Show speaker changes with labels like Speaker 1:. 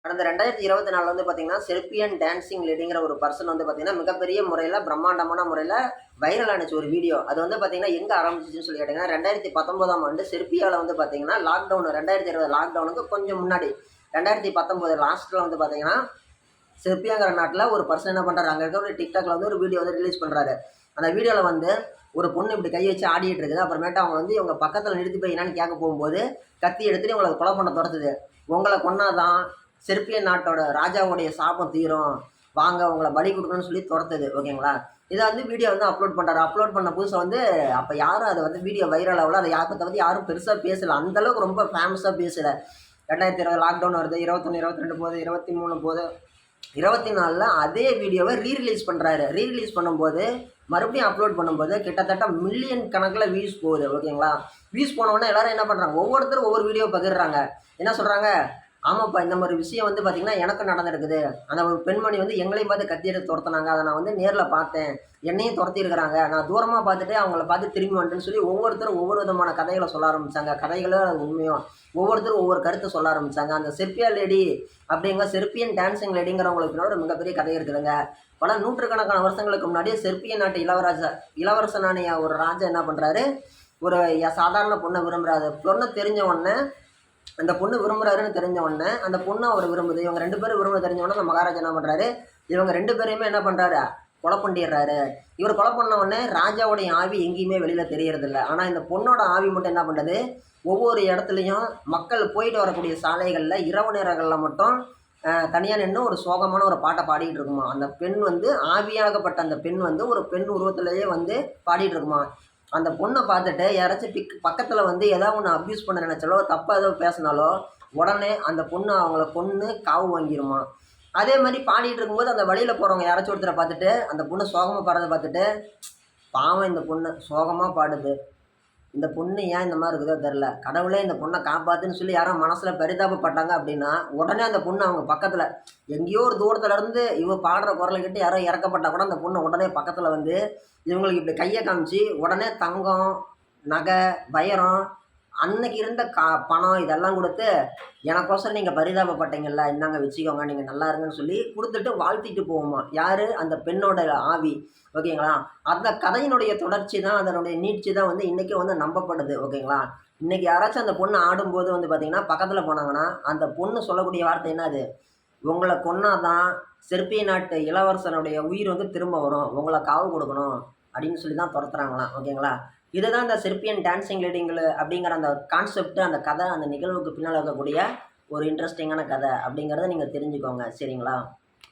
Speaker 1: கடந்த 2024 வந்து பார்த்தீங்கன்னா, செர்பியன் டான்சிங் லேடிங்கிற ஒரு பர்சன் வந்து பார்த்தீங்கன்னா, மிகப்பெரிய முறையில பிரம்மாண்டமான முறையில வைரல் ஆனுச்சு ஒரு வீடியோ. அது வந்து பார்த்தீங்கன்னா, எங்க ஆரம்பிச்சுச்சுன்னு சொல்லி கேட்டீங்கன்னா, 2019ஆம் ஆண்டு செர்பியால வந்து பார்த்தீங்கன்னா, லாக்டவுன் 2020 லாக்டவுனுக்கு கொஞ்சம் முன்னாடி 2019 லாஸ்ட்ல வந்து பார்த்தீங்கன்னா, செர்பியாங்கிற நாட்டுல ஒரு பர்சன் என்ன பண்றாரு, அங்க இருக்க ஒரு டிக்டாக்ல வந்து ஒரு வீடியோ வந்து ரிலீஸ் பண்றாரு. அந்த வீடியோல வந்து ஒரு பொண்ணு இப்படி கை வச்சு ஆடிட்டு இருக்குது. அப்புறமேட்டு அவங்க வந்து இவங்க பக்கத்துல நிறுத்தி போய் என்னன்னு கேட்க போகும்போது, கத்தி எடுத்துட்டு இவங்கள கொலை பண்ண துரத்துது. உங்கள கொன்னாதான் செர்பியன் நாட்டோட ராஜாவுடைய சாபம் தீரும், வாங்க உங்களை பலி கொடுக்கணும்னு சொல்லி துரத்துது. ஓகேங்களா? இதை வந்து வீடியோ வந்து அப்லோட் பண்றாரு. அப்லோட் பண்ண புதுசை வந்து அப்போ யாரும் அதை வந்து வீடியோ வைரல் ஆகல. அதை யாருக்கு வந்து யாரும் பெருசாக பேசல. அந்த அளவுக்கு ரொம்ப ஃபேமஸாக பேசல. 2020 லாக்டவுன் வருது, 21, 22 போது, 23 போது, 24ல் அதே வீடியோவை ரீரிலீஸ் பண்ணுறாரு. ரீரிலீஸ் பண்ணும்போது மறுபடியும் அப்லோட் பண்ணும்போது கிட்டத்தட்ட மில்லியன் கணக்கில் வியூஸ் போகுது. ஓகேங்களா? வியூஸ் போனவுடனே எல்லாரும் என்ன பண்ணுறாங்க, ஒவ்வொருத்தரும் ஒவ்வொரு வீடியோ பகிர்றாங்க. என்ன சொல்கிறாங்க, ஆமாப்பா இந்த மாதிரி விஷயம் வந்து பார்த்தீங்கன்னா எனக்கு நடந்திருக்குது. அந்த ஒரு பெண்மணி வந்து எங்களையும் பார்த்து கத்தி எடுத்து துரத்துனாங்க. அதை நான் வந்து நேரில் பார்த்தேன். என்னையும் துரத்திருக்கிறாங்க. நான் தூரமாக பார்த்துட்டு அவங்கள பார்த்து திரும்பி வந்துட்டேன்னு சொல்லி ஒவ்வொருத்தரும் ஒவ்வொரு விதமான கதைகளை சொல்ல ஆரம்பித்தாங்க. கதைகளும் அது உண்மையும். ஒவ்வொருத்தரும் ஒவ்வொரு கருத்தை சொல்ல ஆரம்பித்தாங்க. அந்த செர்பியா லேடி அப்படிங்கிற செர்பியன் டான்சிங் லேடிங்கிறவங்களுக்கு பின்னாடி ஒரு மிகப்பெரிய கதை இருக்குதுங்க. பல நூற்றுக்கணக்கான வருஷங்களுக்கு முன்னாடியே செர்பிய நாட்டு இளவரசனான ஒரு ராஜா என்ன பண்ணுறாரு, ஒரு சாதாரண பொண்ணை விரும்புகிறாரு. பொண்ணை தெரிஞ்ச உடனே அந்த பொண்ணு விரும்புறாருன்னு தெரிஞ்ச உடனே அந்த பொண்ணு அவர் விரும்புது. இவங்க 2 பேரும் விரும்ப தெரிஞ்ச உடனே அந்த மகாராஜா என்ன பண்ணுறாரு, இவங்க 2 பேரையுமே என்ன பண்ணுறாரு, கொலை பண்ணிடுறாரு. இவர் கொலை பண்ண உடனே ராஜாவுடைய ஆவி எங்கேயுமே வெளியில் தெரியறதில்ல. ஆனால் இந்த பொண்ணோட ஆவி மட்டும் என்ன பண்ணுறது, ஒவ்வொரு இடத்துலையும் மக்கள் போயிட்டு வரக்கூடிய சாலைகளில் இரவு நேரங்களில் மட்டும் தனியாக நின்று ஒரு சோகமான ஒரு பாட்டை பாடிட்டு இருக்குமா. அந்த பெண் வந்து ஆவியாகப்பட்ட அந்த பெண் வந்து ஒரு பெண் உருவத்திலேயே வந்து பாடிட்டு இருக்குமா. அந்த பொண்ணை பார்த்துட்டு யாராச்சும் பக்கத்தில் வந்து ஏதாவது ஒன்று அப்யூஸ் பண்ண நினச்சாலோ, தப்பாக ஏதோ பேசினாலோ உடனே அந்த பொண்ணு அவங்கள கொன்று காவு வாங்கிருமா. அதே மாதிரி பாடிட்டு இருக்கும்போது அந்த வழியில் போகிறவங்க யாராச்சும் ஒருத்தரை பார்த்துட்டு அந்த பொண்ணு சோகமாக பாடுறதை பார்த்துட்டு, பாவம் இந்த பொண்ணு சோகமாக பாடுது, இந்த பொண்ணு ஏன் இந்த மாதிரி இருக்குதோ தெரில, கடவுளே இந்த பொண்ணை காப்பாற்றுன்னு சொல்லி யாரும் மனசில் பரிதாபப்பட்டாங்க அப்படின்னா, உடனே அந்த பொண்ணு அவங்க பக்கத்தில் எங்கேயோ ஒரு தூரத்தில் இருந்து இவ பாடுற குரலை கேட்டு யாரோ இறக்கப்பட்டால் கூட அந்த பொண்ணு உடனே பக்கத்தில் வந்து இவங்களுக்கு இப்படி கையை காமிச்சு உடனே தங்கம், நகை, வைரம், அன்னைக்கு இருந்த பணம் இதெல்லாம் கொடுத்து, எனக்கோசரம் நீங்கள் பரிதாபப்பட்டீங்கல்ல, இந்தாங்க வச்சுக்கோங்க, நீங்கள் நல்லா இருங்கன்னு சொல்லி கொடுத்துட்டு வாழ்த்திட்டு போவோமா. யார், அந்த பெண்ணோட ஆவி. ஓகேங்களா? அந்த கதையினுடைய தொடர்ச்சி தான், அதனுடைய நீட்சி தான் வந்து இன்றைக்கி வந்து நம்பப்படுது. ஓகேங்களா? இன்றைக்கி யாராச்சும் அந்த பொண்ணு ஆடும்போது வந்து பார்த்திங்கன்னா பக்கத்தில் போனாங்கன்னா அந்த பொண்ணு சொல்லக்கூடிய வார்த்தை என்னது, உங்களை கொன்னாதான் செர்பிய நாட்டு இளவரசனுடைய உயிர் வந்து திரும்ப வரும், உங்களை காவு கொடுக்கணும் அப்படின்னு சொல்லி தான் துரத்துறாங்களாம். ஓகேங்களா? இதை தான் இந்த செர்பியன் டான்சிங் லேடிங்களு அப்படிங்கிற அந்த கான்செப்ட், அந்த கதை, அந்த நிகழ்வுக்கு பின்னால் இருக்கக்கூடிய ஒரு இன்ட்ரெஸ்டிங்கான கதை அப்படிங்கிறத நீங்கள் தெரிஞ்சுக்கோங்க. சரிங்களா?